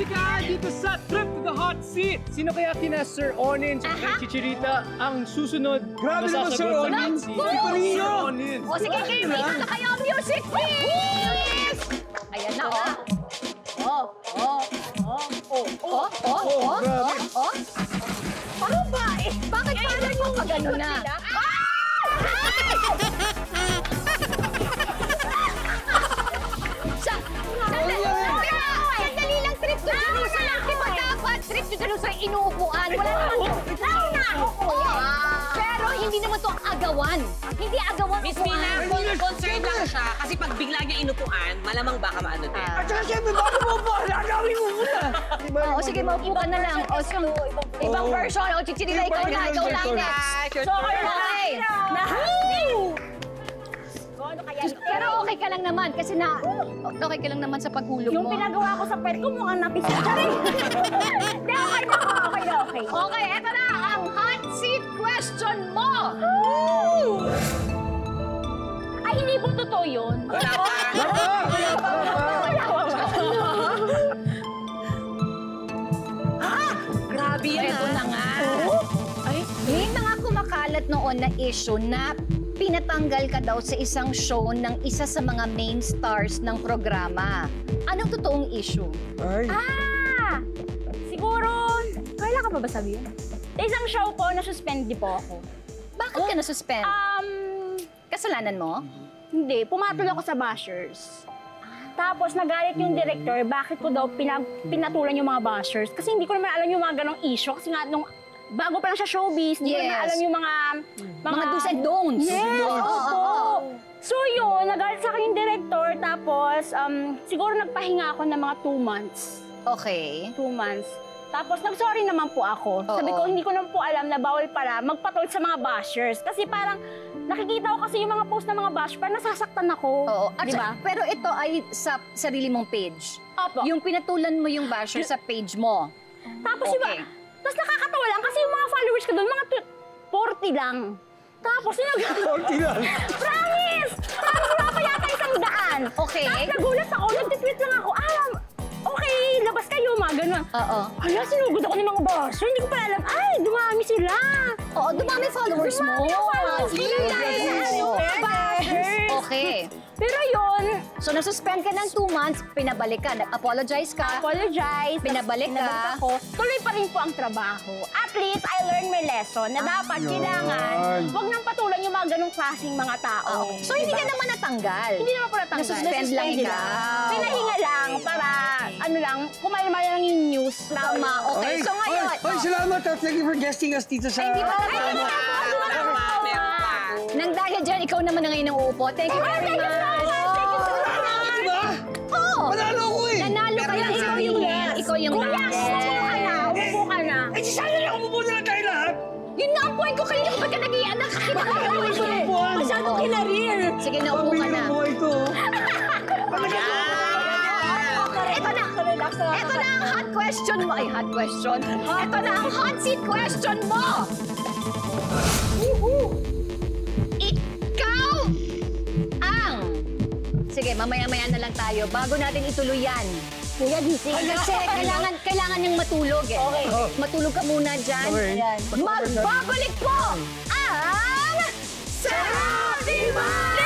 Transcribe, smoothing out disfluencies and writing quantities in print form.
Jessica, dito sa Trip to the Hot Seat. Sino kaya kina Sir Onions at kay Chichirita ang susunod? Grabe naman, Sir Onions! Sir Onions! O sige, game na kayo. Music, please! Ayan na, Ano ba? Bakit parang mo pag ano na? Sandali lang, trip to Jerusalem lang. Di ba dapat trip to Jerusalem inuupuan? Wala naman. Pero hindi naman to agawan. Hindi agawan. Miss Mina, concerned lang siya kasi pag bigla niya inupuan, malamang baka maano din. At saka siyempre, bago mo po, lalawin mo muna. Oo, sige, maupo ka na lang. Ibang version. O, Chichirita, ikaw na. Ikaw lang next. Okay. Pero okay ka lang naman kasi okay ka lang naman sa paghulog mo. Yung pinagawa ko sa pet ko mukhang napisip. Charing! Hindi, okay na ako. Okay. Okay, eto na ang hot seat question mo! Ay, hindi po totoo yun. Wala pa. Grabe yan, Eto na nga. May mga kumakalat noon na issue na pinatanggal ka daw sa isang show ng isa sa mga main stars ng programa. Anong totoong issue? Ay. Siguro, kailan ka pa ba sabihin? Sa isang show po, na-suspend po ako. Bakit ka na-suspend? Kasalanan mo? Hindi, pumatol ako sa bashers. Tapos nagalit yung director, bakit ko daw pinatulan yung mga bashers? Kasi hindi ko naman alam yung mga ganong issue. Kasi nga nung bago pa lang siya showbiz, hindi ko naman alam yung mga do's and don'ts. Yes, oo. So yun, nagalit sa akin yung director. Tapos siguro nagpahinga ako ng mga 2 months. Okay. 2 months. Tapos nag-sorry naman po ako. Sabi ko, hindi ko naman po alam na bawal pala magpatol sa mga bashers. Kasi parang nakikita ko kasi yung mga post ng mga bashers, parang nasasaktan ako. Oo. Di ba? Pero ito ay sa sarili mong page. Opo. Yung pinatulan mo yung basher sa page mo. Tapos tapos nakakatawa lang kasi yung mga followers ko doon, mga 40 lang. Tapos 40 lang. Promise! Tapos wala pa yata 100. Okay. Tapos nagulat ako, nag-tweet lang ako, okay, labas kayo, mga ganun. Oo. Hala, sinugod ako ng mga basher. Hindi ko pala alam, ay, dumami sila. Oo, dumami followers mo. Dumami ang followers ko. Okay. Pero yun, So, nasuspend ka ng 2 months, pinabalik ka, nag-apologize ka. apologize. Pinabalik ka. Ako. Tuloy pa rin po ang trabaho. At least, I learned my lesson na dapat kailangan, huwag nang patulan yung mga ganong klaseng mga tao. So, hindi ka naman natanggal. Hindi naman po natanggal. Nasuspend lang daw. Pinahinga lang para, kumalma lang yung news. Tama, okay. So, ngayon. Ay, salamat. Thank you for guesting us dito sa... Hindi pa Meron pa. Nang dahil dyan, ikaw naman na ngayon ang uupo. Thank you very much. Diba? Oo. Panalo ko eh. Nanalo ka lang. Ikaw yung Kuya, umupo ka na. Eh, di sana lang umupo na lang tayo lahat. Yun nga ang point ko kanina. Ba't ka nag-ianak? Masyadong kinarir. Sige, naupo ka na. Pamilya ito. Ito na ang hot question mo. Ay, hot question. Ito na ang hot seat question mo. Ikaw ang... Sige, mamaya-maya na lang tayo. Bago natin ituloy yan. Kuya, gising. Kasi kailangan niyang matulog eh. Okay. Matulog ka muna dyan. Okay. Magbabalik po ang... Sarap! Diba?